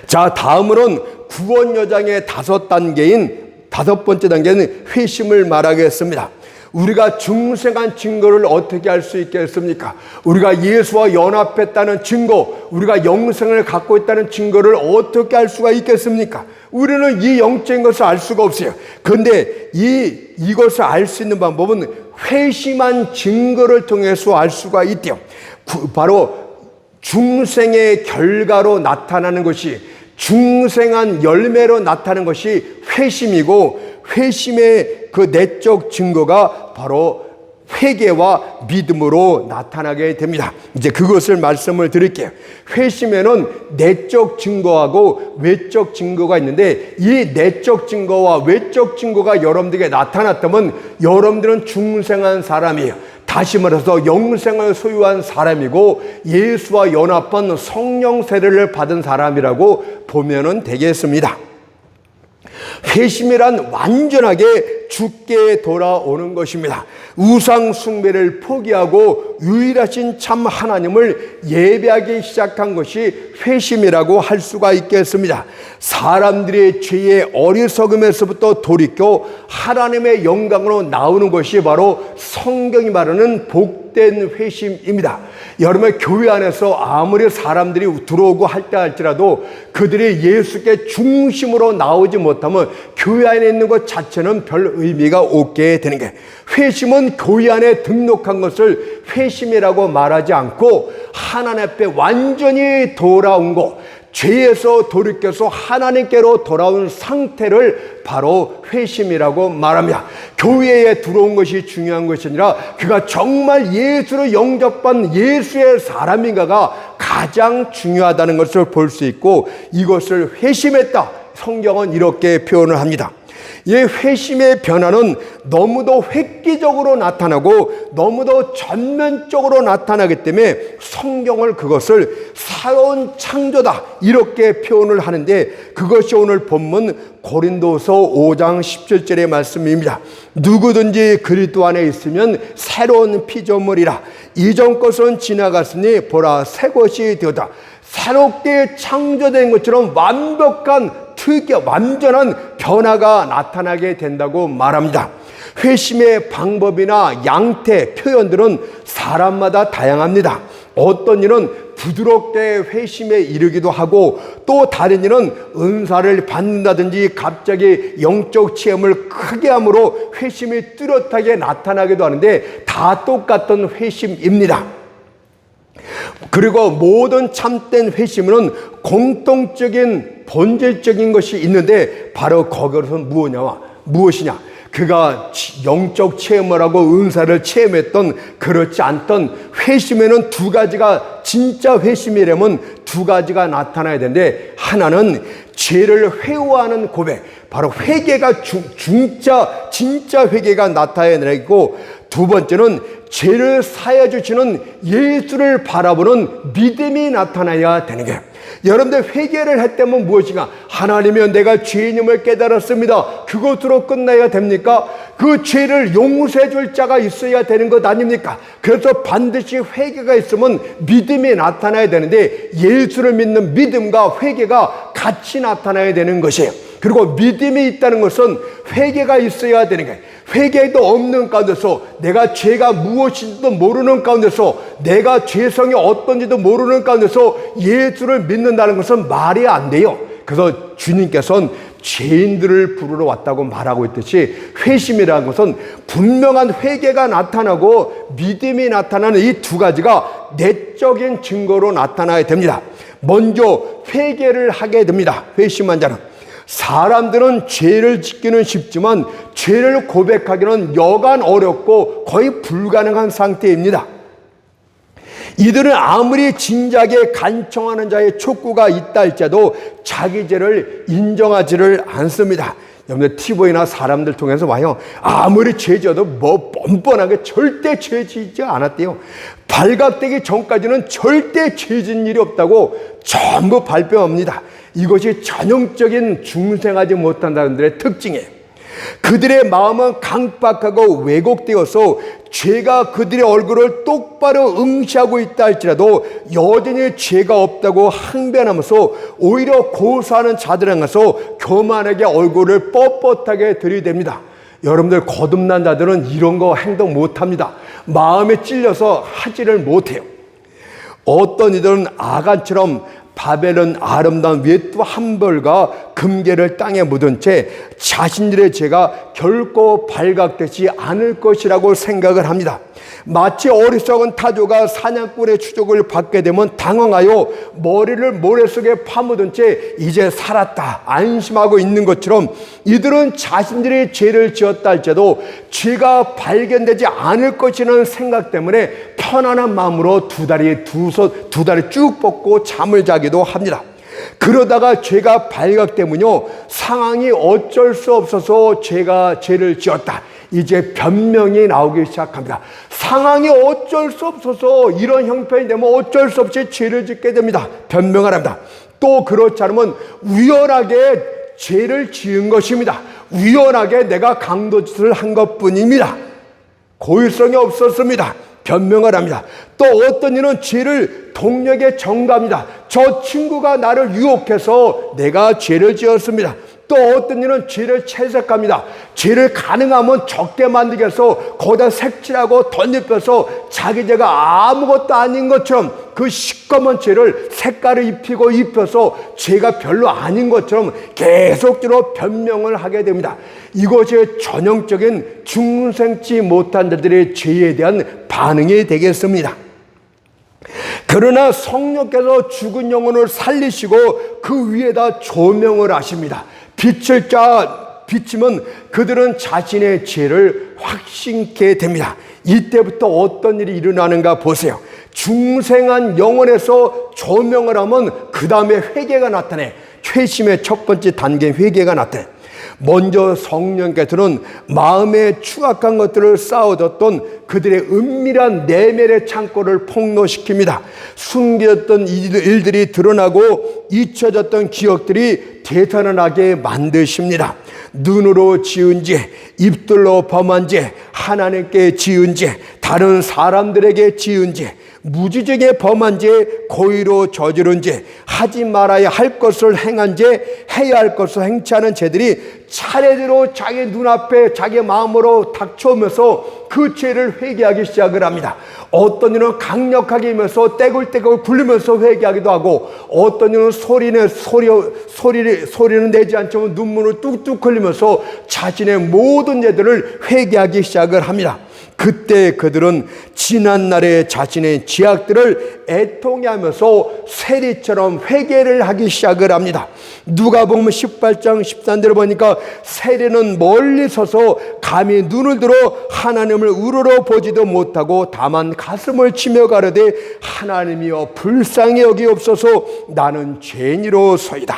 A: 자, 다음으로는 구원 여정의 다섯 번째 단계는 회심을 말하겠습니다. 우리가 중생한 증거를 어떻게 할 수 있겠습니까? 우리가 예수와 연합했다는 증거, 우리가 영생을 갖고 있다는 증거를 어떻게 할 수가 있겠습니까? 우리는 이 영적인 것을 알 수가 없어요. 그런데 이것을 알 수 있는 방법은 회심한 증거를 통해서 알 수가 있대요. 바로 중생의 결과로 나타나는 것이, 중생한 열매로 나타나는 것이 회심이고, 회심의 그 내적 증거가 바로 회개와 믿음으로 나타나게 됩니다. 이제 그것을 말씀을 드릴게요. 회심에는 내적 증거하고 외적 증거가 있는데, 이 내적 증거와 외적 증거가 여러분들에게 나타났다면 여러분들은 중생한 사람이에요. 다시 말해서 영생을 소유한 사람이고, 예수와 연합한 성령 세례를 받은 사람이라고 보면 되겠습니다. 회심이란 완전하게 주께 돌아오는 것입니다. 우상 숭배를 포기하고 유일하신 참 하나님을 예배하기 시작한 것이 회심이라고 할 수가 있겠습니다. 사람들의 죄의 어리석음에서부터 돌이켜 하나님의 영광으로 나오는 것이 바로 성경이 말하는 복된 회심입니다. 여러분, 교회 안에서 아무리 사람들이 들어오고 할지라도 그들이 예수께 중심으로 나오지 못하면 교회 안에 있는 것 자체는 별 의미가 없게 되는 게, 회심은 교회 안에 등록한 것을 회심이라고 말하지 않고 하나님 앞에 완전히 돌아온 것, 죄에서 돌이켜서 하나님께로 돌아온 상태를 바로 회심이라고 말합니다. 교회에 들어온 것이 중요한 것이 아니라 그가 정말 예수를 영접한 예수의 사람인가가 가장 중요하다는 것을 볼 수 있고, 이것을 회심했다, 성경은 이렇게 표현을 합니다. 이 회심의 변화는 너무도 획기적으로 나타나고 너무도 전면적으로 나타나기 때문에 성경을 그것을 새로운 창조다 이렇게 표현을 하는데, 그것이 오늘 본문 고린도서 5장 17절의 말씀입니다. 누구든지 그리스도 안에 있으면 새로운 피조물이라, 이전 것은 지나갔으니 보라 새 것이 되었다. 새롭게 창조된 것처럼 완전한 변화가 나타나게 된다고 말합니다. 회심의 방법이나 양태, 표현들은 사람마다 다양합니다. 어떤 이는 부드럽게 회심에 이르기도 하고, 또 다른 이는 은사를 받는다든지 갑자기 영적 체험을 크게 함으로 회심이 뚜렷하게 나타나기도 하는데, 다 똑같은 회심입니다. 그리고 모든 참된 회심은 공통적인 본질적인 것이 있는데, 바로 거기서는 무엇이냐? 그가 영적 체험을 하고 은사를 체험했던, 그렇지 않던 회심에는 두 가지가, 진짜 회심이라면 두 가지가 나타나야 되는데, 하나는 죄를 회오하는 고백, 바로 회개가 진짜 회개가 나타나고, 두 번째는 죄를 사하여 주시는 예수를 바라보는 믿음이 나타나야 되는 거예요. 여러분들 회개를 했다면 무엇인가? 하나님이여 내가 죄인임을 깨달았습니다. 그것으로 끝나야 됩니까? 그 죄를 용서해 줄 자가 있어야 되는 것 아닙니까? 그래서 반드시 회개가 있으면 믿음이 나타나야 되는데, 예수를 믿는 믿음과 회개가 같이 나타나야 되는 것이에요. 그리고 믿음이 있다는 것은 회개가 있어야 되는 거예요. 회개도 없는 가운데서, 내가 죄가 무엇인지도 모르는 가운데서, 내가 죄성이 어떤지도 모르는 가운데서 예수를 믿는다는 것은 말이 안 돼요. 그래서 주님께서는 죄인들을 부르러 왔다고 말하고 있듯이, 회심이라는 것은 분명한 회개가 나타나고 믿음이 나타나는 이 두 가지가 내적인 증거로 나타나야 됩니다. 먼저 회개를 하게 됩니다. 회심한 자는. 사람들은 죄를 짓기는 쉽지만 죄를 고백하기는 여간 어렵고 거의 불가능한 상태입니다. 이들은 아무리 진작에 간청하는 자의 촉구가 있다 할지라도 자기 죄를 인정하지를 않습니다. 여러분들 TV나 사람들 통해서 와요. 아무리 죄 지어도 뭐 뻔뻔하게 절대 죄 짓지 않았대요. 발각되기 전까지는 절대 죄 짓는 일이 없다고 전부 발표합니다. 이것이 전형적인 중생하지 못한다는 들의 특징이에요. 그들의 마음은 강박하고 왜곡되어서 죄가 그들의 얼굴을 똑바로 응시하고 있다 할지라도 여전히 죄가 없다고 항변하면서 오히려 고사하는 자들을 향해서 교만하게 얼굴을 뻣뻣하게 들이댑니다. 여러분들, 거듭난 자들은 이런 거 행동 못합니다. 마음에 찔려서 하지를 못해요. 어떤 이들은 아간처럼 바벨은 아름다운 외투 한 벌과 금괴를 땅에 묻은 채 자신들의 죄가 결코 발각되지 않을 것이라고 생각을 합니다. 마치 어리석은 타조가 사냥꾼의 추적을 받게 되면 당황하여 머리를 모래 속에 파묻은 채 이제 살았다 안심하고 있는 것처럼, 이들은 자신들이 죄를 지었다 할지라도 죄가 발견되지 않을 것이라는 생각 때문에 편안한 마음으로 두 다리 쭉 뻗고 잠을 자기도 합니다. 그러다가 죄가 발각되면요, 상황이 어쩔 수 없어서 죄를 지었다, 이제 변명이 나오기 시작합니다. 상황이 어쩔 수 없어서 이런 형편이 되면 어쩔 수 없이 죄를 짓게 됩니다. 변명을 합니다. 또 그렇지 않으면 우연하게 죄를 지은 것입니다. 우연하게 내가 강도짓을 한 것뿐입니다. 고의성이 없었습니다. 변명을 합니다. 또 어떤 이는 죄를 동력에 전가합니다. 저 친구가 나를 유혹해서 내가 죄를 지었습니다. 또 어떤 이는 죄를 채색합니다. 죄를 가능하면 적게 만들기 위해서 거기다 색칠하고 덧입혀서 자기 죄가 아무것도 아닌 것처럼 그 시꺼먼 죄를 색깔을 입혀서 죄가 별로 아닌 것처럼 계속적으로 변명을 하게 됩니다. 이것이 전형적인 중생치 못한 자들의 죄에 대한 반응이 되겠습니다. 그러나 성령께서 죽은 영혼을 살리시고 그 위에다 조명을 하십니다. 비치면 그들은 자신의 죄를 확신케 됩니다. 이때부터 어떤 일이 일어나는가 보세요. 중생한 영혼에서 조명을 하면 그 다음에 회개가 나타내. 회심의 첫 번째 단계 회개가 나타내. 먼저 성령께서는 마음에 추악한 것들을 쌓아뒀던 그들의 은밀한 내면의 창고를 폭로시킵니다. 숨겨졌던 일들이 드러나고 잊혀졌던 기억들이 되살아나게 만드십니다. 눈으로 지은 죄, 입술로 범한 죄, 하나님께 지은 죄, 다른 사람들에게 지은 죄, 무지중에 범한 죄, 고의로 저지른 죄, 하지 말아야 할 것을 행한 죄, 해야 할 것을 행치 않은 죄들이 차례대로 자기 눈앞에 자기 마음으로 닥쳐오면서 그 죄를 회개하기 시작을 합니다. 어떤 이는 강력하게 이면서 떼굴떼굴 굴리면서 회개하기도 하고, 어떤 이는 소리는 내지 않지만 눈물을 뚝뚝 흘리면서 자신의 모든 죄들을 회개하기 시작을 합니다. 그때 그들은 지난날의 자신의 죄악들을 애통해하면서 세리처럼 회개를 하기 시작을 합니다. 누가복음 18장 13절을 보니까 세리는 멀리 서서 감히 눈을 들어 하나님을 우러러 보지도 못하고 다만 가슴을 치며 가로되 하나님이여 불쌍히 여기옵소서 나는 죄인이로소이다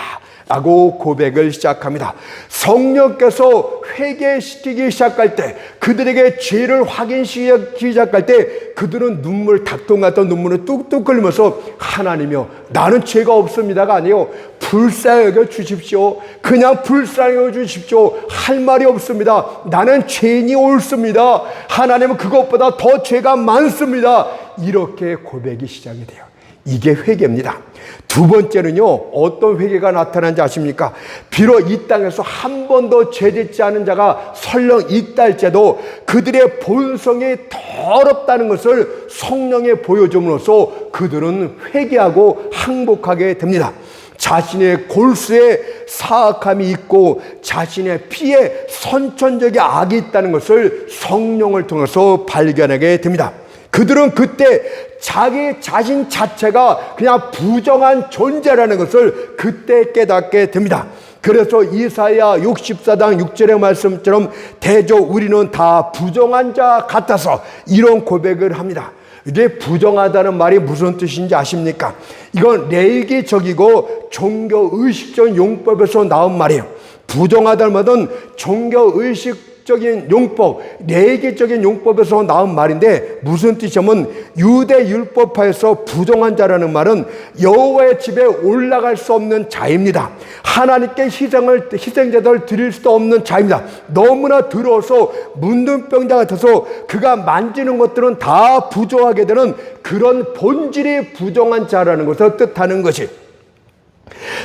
A: 라고 고백을 시작합니다. 성령께서 회개시키기 시작할 때, 그들에게 죄를 확인시키기 시작할 때 그들은 닭똥 같은 눈물을 뚝뚝 흘리면서 하나님이여 나는 죄가 없습니다가 아니요, 불쌍히 여겨 주십시오. 그냥 불쌍히 여겨 주십시오. 할 말이 없습니다. 나는 죄인이 옳습니다. 하나님은 그것보다 더 죄가 많습니다. 이렇게 고백이 시작이 돼요. 이게 회개입니다. 두 번째는요, 어떤 회개가 나타나는지 아십니까? 비록 이 땅에서 한 번도 죄짓지 않은 자가 설령 있다 할지라도 그들의 본성이 더럽다는 것을 성령에 보여줌으로써 그들은 회개하고 항복하게 됩니다. 자신의 골수에 사악함이 있고 자신의 피에 선천적인 악이 있다는 것을 성령을 통해서 발견하게 됩니다. 그들은 그때 자기 자신 자체가 그냥 부정한 존재라는 것을 그때 깨닫게 됩니다. 그래서 이사야 64장 6절의 말씀처럼 대저 우리는 다 부정한 자 같아서 이런 고백을 합니다. 이게 부정하다는 말이 무슨 뜻인지 아십니까? 이건 레이기적이고 종교의식적인 용법에서 나온 말이에요. 부정하다는 말은 종교의식적인 용법, 레이기적인 용법에서 나온 말인데 무슨 뜻이냐면 유대 율법파에서 부정한 자라는 말은 여호와의 집에 올라갈 수 없는 자입니다. 하나님께 희생제단을 드릴 수도 없는 자입니다. 너무나 더러워서 문둥병자 같아서 그가 만지는 것들은 다 부정하게 되는 그런 본질이 부정한 자라는 것을 뜻하는 것이.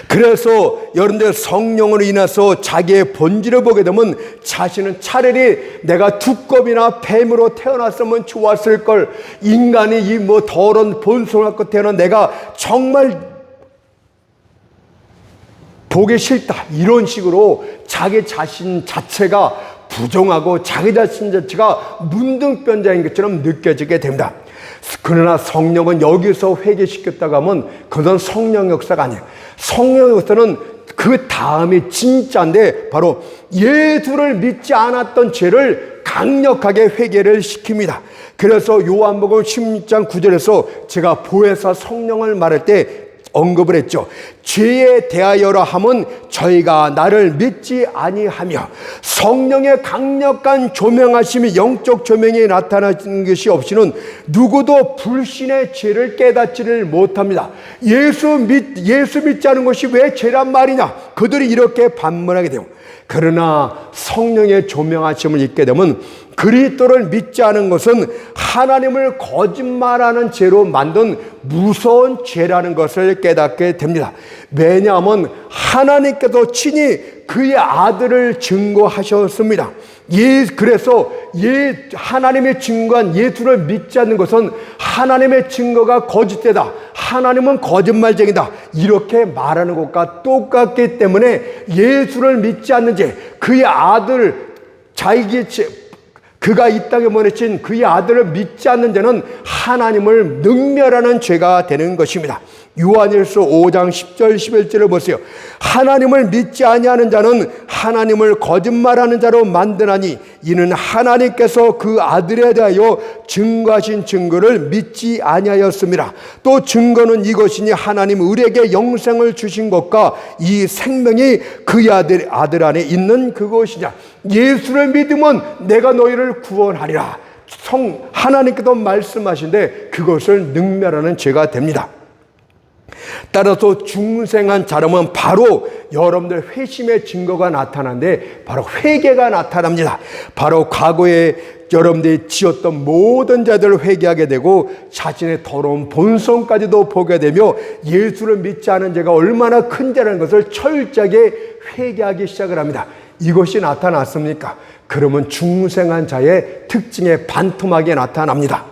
A: 그래서 여러분들 성령으로 인해서 자기의 본질을 보게 되면 자신은 차라리 내가 두꺼비나 뱀으로 태어났으면 좋았을 걸, 인간이 이 뭐 더러운 본성을 갖고 태어난 내가 정말 보기 싫다, 이런 식으로 자기 자신 자체가 부정하고 자기 자신 자체가 문둥병자인 것처럼 느껴지게 됩니다. 그러나 성령은 여기서 회개시켰다고 하면 그건 성령 역사가 아니에요. 성령 역사는 그 다음이 진짜인데 바로 예수를 믿지 않았던 죄를 강력하게 회개를 시킵니다. 그래서 요한복음 16장 9절에서 제가 보혜사 성령을 말할 때 언급을 했죠. 죄에 대하여라 함은 저희가 나를 믿지 아니하며. 성령의 강력한 조명하심이, 영적 조명이 나타나는 것이 없이는 누구도 불신의 죄를 깨닫지를 못합니다. 예수 믿지 않은 것이 왜 죄란 말이냐, 그들이 이렇게 반문하게 돼요. 그러나 성령의 조명하심을 잊게 되면 그리스도를 믿지 않은 것은 하나님을 거짓말하는 죄로 만든 무서운 죄라는 것을 깨닫게 됩니다. 왜냐하면 하나님께서 친히 그의 아들을 증거하셨습니다. 그래서 하나님의 증거한 예수를 믿지 않는 것은 하나님의 증거가 거짓되다, 하나님은 거짓말쟁이다, 이렇게 말하는 것과 똑같기 때문에 예수를 믿지 않는 죄, 그의 아들, 그가 이 땅에 보내신 그의 아들을 믿지 않는 자는 하나님을 능멸하는 죄가 되는 것입니다. 요한일서 5장 10절 11절을 보세요. 하나님을 믿지 아니하는 자는 하나님을 거짓말하는 자로 만드나니 이는 하나님께서 그 아들에 대하여 증거하신 증거를 믿지 아니하였습니다. 또 증거는 이것이니 하나님 우리에게 영생을 주신 것과 이 생명이 그의 아들 안에 있는 그것이냐. 예수를 믿으면 내가 너희를 구원하리라. 하나님께서 말씀하신데 그것을 능멸하는 죄가 됩니다. 따라서 중생한 자라면 바로 여러분들 회심의 증거가 나타나는데 바로 회개가 나타납니다. 바로 과거에 여러분들이 지었던 모든 자들을 회개하게 되고 자신의 더러운 본성까지도 보게 되며 예수를 믿지 않은 죄가 얼마나 큰 죄라는 것을 철저하게 회개하기 시작을 합니다. 이것이 나타났습니까? 그러면 중생한 자의 특징에 반토막이 나타납니다.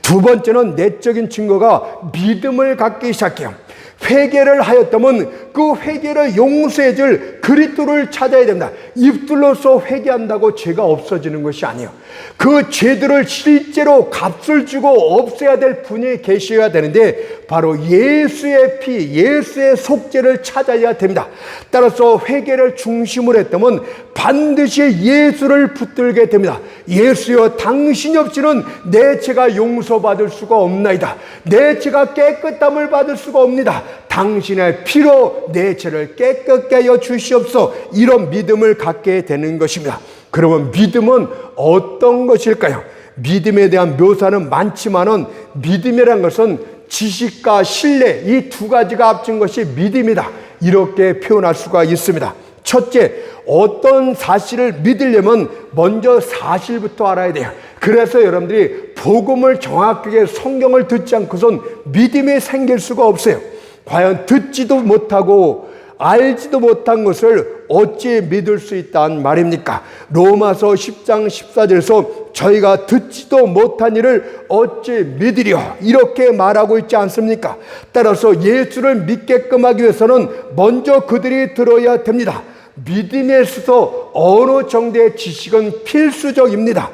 A: 두 번째는 내적인 증거가 믿음을 갖기 시작해요. 회개를 하였다면 그 회개를 용서해 줄 그리스도를 찾아야 됩니다. 입술로서 회개한다고 죄가 없어지는 것이 아니에요. 그 죄들을 실제로 값을 주고 없애야 될 분이 계셔야 되는데 바로 예수의 피, 예수의 속죄를 찾아야 됩니다. 따라서 회개를 중심으로 했다면 반드시 예수를 붙들게 됩니다. 예수여 당신이 없이는 내 죄가 용서받을 수가 없나이다. 내 죄가 깨끗함을 받을 수가 없니다. 당신의 피로 내 죄를 깨끗게 하여 주시옵소서. 이런 믿음을 갖게 되는 것입니다. 그러면 믿음은 어떤 것일까요? 믿음에 대한 묘사는 많지만은 믿음이라는 것은 지식과 신뢰, 이 두 가지가 합친 것이 믿음이다, 이렇게 표현할 수가 있습니다. 첫째, 어떤 사실을 믿으려면 먼저 사실부터 알아야 돼요. 그래서 여러분들이 복음을 정확하게 성경을 듣지 않고선 믿음이 생길 수가 없어요. 과연 듣지도 못하고 알지도 못한 것을 어찌 믿을 수 있단 말입니까? 로마서 10장 14절에서 저희가 듣지도 못한 일을 어찌 믿으려 이렇게 말하고 있지 않습니까? 따라서 예수를 믿게끔 하기 위해서는 먼저 그들이 들어야 됩니다. 믿음에 있어서 어느 정도의 지식은 필수적입니다.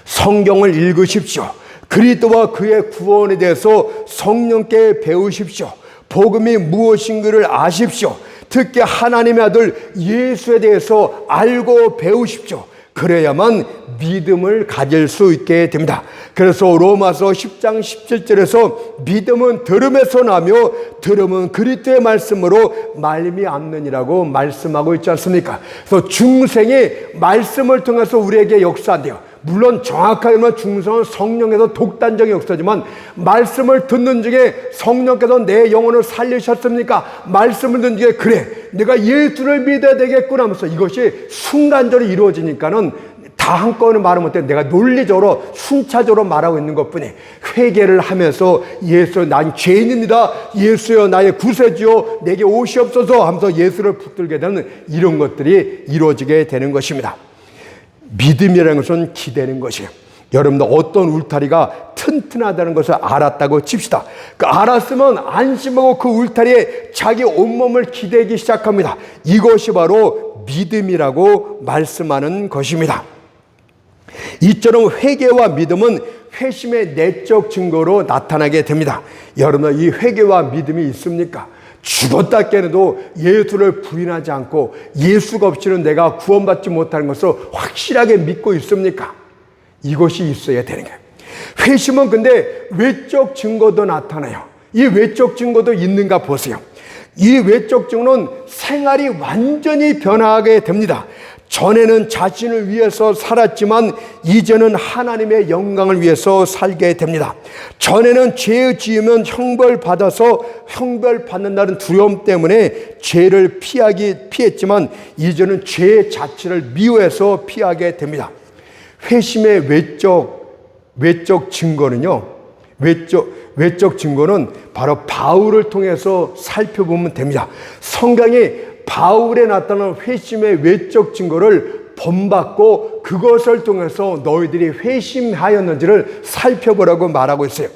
A: 성경을 읽으십시오. 그리스도와 그의 구원에 대해서 성령께 배우십시오. 복음이 무엇인가를 아십시오. 특히 하나님의 아들 예수에 대해서 알고 배우십시오. 그래야만 믿음을 가질 수 있게 됩니다. 그래서 로마서 10장 17절에서 믿음은 들음에서 나며 들음은 그리스도의 말씀으로 말미암느니라고 말씀하고 있지 않습니까? 그래서 중생이 말씀을 통해서 우리에게 역사한대요. 물론 정확하게 말하면 중생은 성령에서 독단적인 역사지만 말씀을 듣는 중에 성령께서 내 영혼을 살리셨습니까? 말씀을 듣는 중에 그래 내가 예수를 믿어야 되겠구나 하면서 이것이 순간적으로 이루어지니까는 다 한꺼번에 말을 못해 내가 논리적으로 순차적으로 말하고 있는 것뿐이 회개를 하면서 예수 난 죄인입니다. 예수여 나의 구세주여 내게 오시옵소서 하면서 예수를 붙들게 되는 이런 것들이 이루어지게 되는 것입니다. 믿음이라는 것은 기대는 것이에요. 여러분들 어떤 울타리가 튼튼하다는 것을 알았다고 칩시다. 그 알았으면 안심하고 그 울타리에 자기 온몸을 기대기 시작합니다. 이것이 바로 믿음이라고 말씀하는 것입니다. 이처럼 회개와 믿음은 회심의 내적 증거로 나타나게 됩니다. 여러분 이 회개와 믿음이 있습니까? 죽었다 깨어나도 예수를 부인하지 않고 예수가 없이는 내가 구원받지 못하는 것을 확실하게 믿고 있습니까? 이것이 있어야 되는 거예요. 회심은 근데 외적 증거도 나타나요. 이 외적 증거도 있는가 보세요. 이 외적 증거는 생활이 완전히 변화하게 됩니다. 전에는 자신을 위해서 살았지만 이제는 하나님의 영광을 위해서 살게 됩니다. 전에는 죄 지으면 형벌 받아서 형벌 받는다는 두려움 때문에 죄를 피했지만 이제는 죄 자체를 미워해서 피하게 됩니다. 회심의 외적 증거는요. 외적 증거는 바로 바울을 통해서 살펴보면 됩니다. 성경이 바울에 나타난 회심의 외적 증거를 본받고 그것을 통해서 너희들이 회심하였는지를 살펴보라고 말하고 있어요.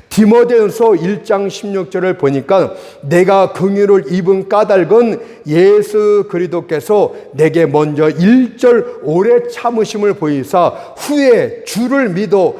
A: 디모데전서 1장 16절을 보니까 내가 긍휼을 입은 까닭은 예수 그리스도께서 내게 먼저 1절 오래 참으심을 보이사 후에 주를 믿어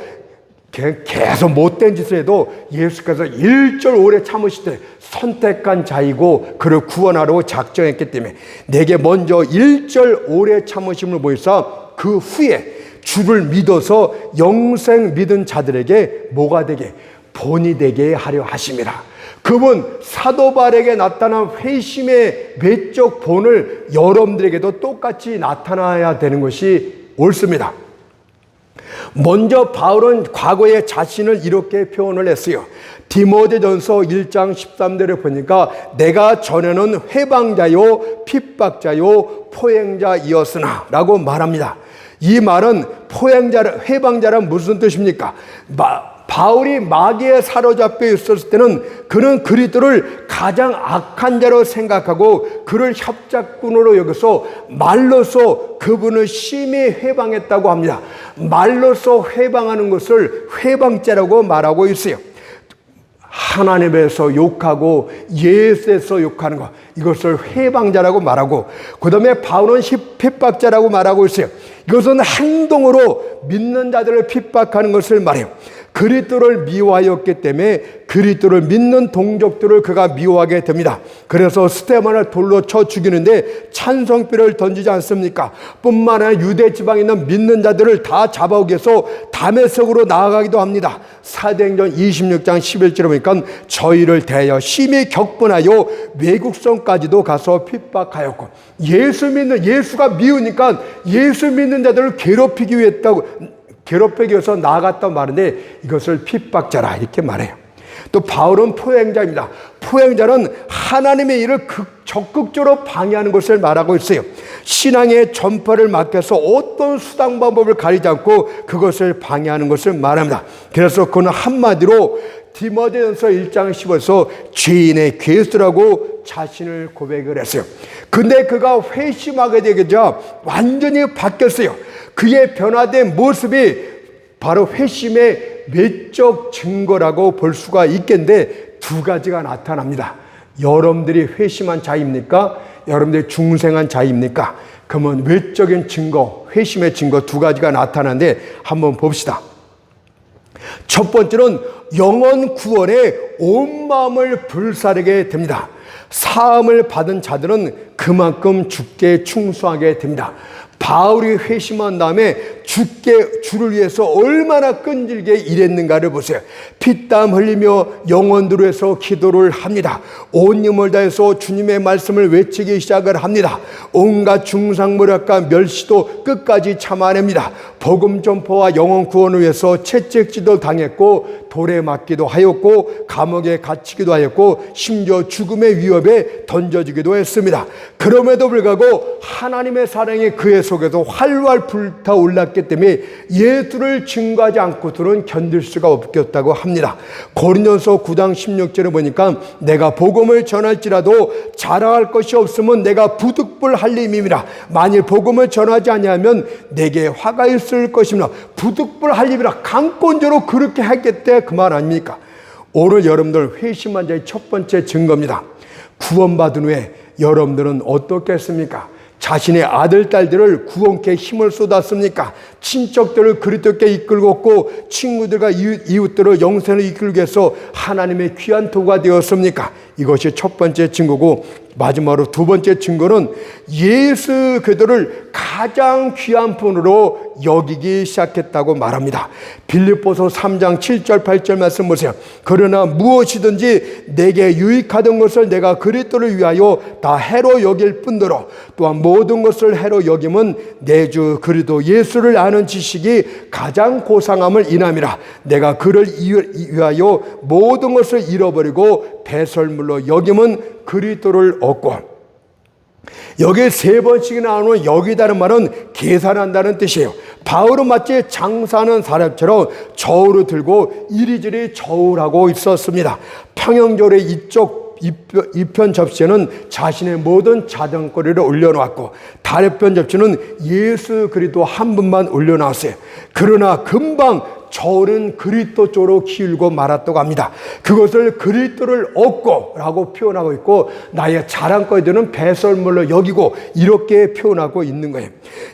A: 계속 못된 짓을 해도 예수께서 1절 오래 참으시되 선택한 자이고 그를 구원하려고 작정했기 때문에 내게 먼저 1절 오래 참으심을 보이사 그 후에 주를 믿어서 영생 믿은 자들에게 뭐가 되게 본이 되게 하려 하심이라. 그분 사도 바울에게 나타난 회심의 외적 본을 여러분들에게도 똑같이 나타나야 되는 것이 옳습니다. 먼저 바울은 과거에 자신을 이렇게 표현을 했어요. 디모데전서 1장 13절에 보니까 내가 전에는 회방자요 핍박자요 포행자이었으나 라고 말합니다. 이 말은 회방자란 무슨 뜻입니까? 바울이 마귀에 사로잡혀 있었을 때는 그는 그리스도를 가장 악한 자로 생각하고 그를 협작꾼으로 여겨서 말로써 그분을 심히 회방했다고 합니다. 말로써 회방하는 것을 회방죄라고 말하고 있어요. 하나님에서 욕하고 예수에서 욕하는 것, 이것을 회방자라고 말하고, 그 다음에 바울은 핍박자라고 말하고 있어요. 이것은 행동으로 믿는 자들을 핍박하는 것을 말해요. 그리스도를 미워하였기 때문에 그리스도를 믿는 동족들을 그가 미워하게 됩니다. 그래서 스데반을 돌로 쳐 죽이는데 찬성뼈를 던지지 않습니까? 뿐만 아니라 유대 지방에 있는 믿는 자들을 다 잡아오기 위해서 다메섹으로 나아가기도 합니다. 사도행전 26장 11절에 보니까 저희를 대하여 심히 격분하여 외국성까지도 가서 핍박하였고, 예수가 미우니까 예수 믿는 자들을 괴롭히기 위해서 나아갔단 말인데 이것을 핍박자라 이렇게 말해요. 또 바울은 포행자입니다. 포행자는 하나님의 일을 적극적으로 방해하는 것을 말하고 있어요. 신앙의 전파를 막혀서 어떤 수단 방법을 가리지 않고 그것을 방해하는 것을 말합니다. 그래서 그는 한마디로 디모데전서 1장 10에서 죄인의 괴수라고 자신을 고백을 했어요. 근데 그가 회심하게 되자 완전히 바뀌었어요. 그의 변화된 모습이 바로 회심의 외적 증거라고 볼 수가 있겠는데 두 가지가 나타납니다. 여러분들이 회심한 자입니까? 여러분들이 중생한 자입니까? 그러면 외적인 증거, 회심의 증거 두 가지가 나타나는데 한번 봅시다. 첫 번째는 영혼 구원에 온 마음을 불사르게 됩니다. 사함을 받은 자들은 그만큼 주께 충성하게 됩니다. 바울이 회심한 다음에 주를 위해서 얼마나 끈질게 일했는가를 보세요. 피땀 흘리며 영혼들을 위해서 기도를 합니다. 온 힘을 다해서 주님의 말씀을 외치기 시작을 합니다. 온갖 중상모략과 멸시도 끝까지 참아냅니다. 복음 전파와 영혼 구원을 위해서 채찍질도 당했고 돌에 맞기도 하였고 감옥에 갇히기도 하였고 심지어 죽음의 위협에 던져지기도 했습니다. 그럼에도 불구하고 하나님의 사랑이 그의 속에서 활활 불타올랐기 때문에 예수를 증거하지 않고서는 견딜 수가 없겠다고 합니다. 고린도서 9장 16절에 보니까 내가 복음을 전할지라도 자랑할 것이 없으면 내가 부득불 할림이라. 만일 복음을 전하지 아니하면 내게 화가 있을 것입니다. 부득불 할림이라. 강권적으로 그렇게 했겠대 그 말 아닙니까? 오늘 여러분들 회심한 자의 첫 번째 증거입니다. 구원받은 후에 여러분들은 어떻겠습니까? 자신의 아들, 딸들을 구원케 힘을 쏟았습니까? 친척들을 그리스도께 이끌고 친구들과 이웃들을 영생을 이끌기 위해서 하나님의 귀한 도구가 되었습니까? 이것이 첫 번째 증거고, 마지막으로 두 번째 증거는 예수 그리스도를 가장 귀한 분으로 여기기 시작했다고 말합니다. 빌립보서 3장 7절 8절 말씀 보세요. 그러나 무엇이든지 내게 유익하던 것을 내가 그리스도를 위하여 다 해로 여길 뿐더러 또한 모든 것을 해로 여김은 내 주 그리스도 예수를 아는 지식이 가장 고상함을 인함이라. 내가 그를 위하여 모든 것을 잃어버리고 배설물로 여김은 그리스도를 얻고. 여기 세 번씩이나 나오는 여기다는 말은 계산한다는 뜻이에요. 바울은 마치 장사하는 사람처럼 저울을 들고 이리저리 저울하고 있었습니다. 평형절의 이쪽 이편 접시에는 자신의 모든 자전거리를 올려놓았고 다른 접시는 예수 그리스도 한 분만 올려놨어요. 그러나 금방 저울은 그리스도 쪽으로 기울고 말았다고 합니다. 그것을 그리스도를 얻고 라고 표현하고 있고 나의 자랑거리들은 배설물로 여기고 이렇게 표현하고 있는 거예요.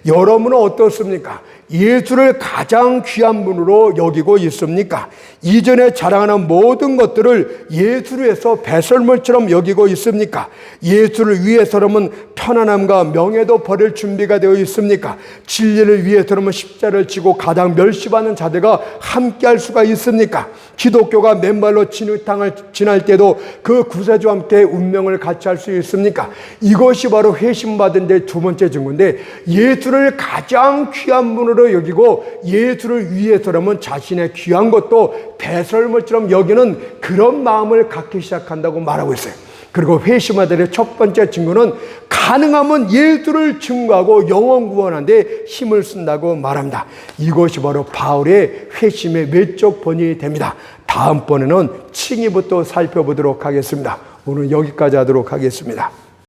A: 여러분은 어떻습니까? 예수를 가장 귀한 분으로 여기고 있습니까? 이전에 자랑하는 모든 것들을 예수를 위해서 배설물처럼 여기고 있습니까? 예수를 위해서라면 편안함과 명예도 버릴 준비가 되어 있습니까? 진리를 위해서라면 십자를 지고 가장 멸시받는 자들과 함께할 수가 있습니까? 기독교가 맨발로 진흙탕을 지날 때도 그 구세주와 함께 운명을 같이 할 수 있습니까? 이것이 바로 회심받은 데 두 번째 증거인데, 예수를 가장 귀한 분으로 여기고 예수를 위해서라면 자신의 귀한 것도 배설물처럼 여기는 그런 마음을 갖기 시작한다고 말하고 있어요. 그리고 회심하들의 첫 번째 증거는 가능하면 예수를 증거하고 영혼 구원하는데 힘을 쓴다고 말합니다. 이것이 바로 바울의 회심의 외적 본이 됩니다. 다음번에는 칭의부터 살펴보도록 하겠습니다. 오늘 여기까지 하도록 하겠습니다.